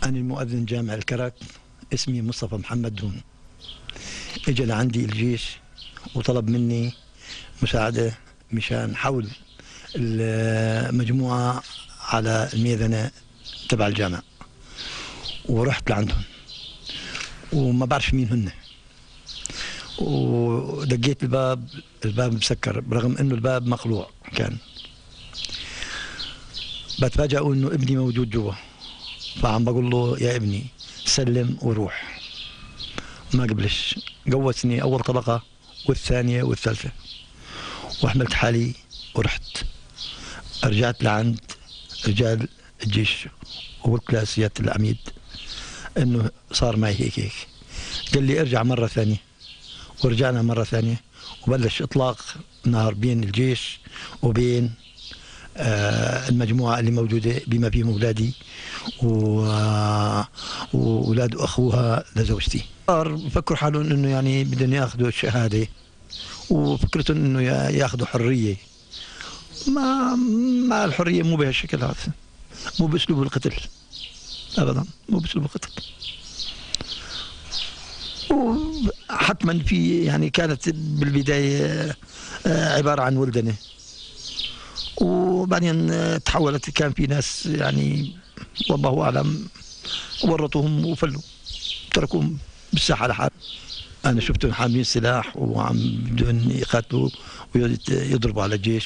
أنا المؤذن جامع الكرك، اسمي مصطفى محمد دون. إجا لعندي الجيش وطلب مني مساعدة مشان حول المجموعة على الميذنة تبع الجامع، ورحت لعندهم وما بعرف مين هن، ودقيت الباب مسكر برغم انه الباب مخلوع كان. بتفاجئ انه ابني موجود جوا، فعم بقول له يا ابني سلم وروح. ما قبلش، قوتني اول طلقه والثانيه والثالثه، وحملت حالي ورحت. رجعت لعند رجال الجيش وقلت لسيادة العميد انه صار معي هيك. قال لي ارجع مره ثانيه، ورجعنا مره ثانيه وبلش اطلاق نار بين الجيش وبين المجموعه اللي موجوده بما فيهم اولادي واولاد اخوها لزوجتي. صار بفكروا حالهم انه يعني بدهم ياخذوا الشهاده، وفكرتهم انه ياخذوا حريه. ما الحريه مو بهالشكل هذا، مو باسلوب القتل ابدا، مو باسلوب القتل. وحتما في يعني كانت بالبدايه عباره عن ولدنه، وبعدين تحولت. كان في ناس يعني والله اعلم ورطوهم وفلوا، تركوهم بالساحه لحال. انا شفتهم حاملين سلاح وعم بدهم يقاتلوا ويضربوا على الجيش.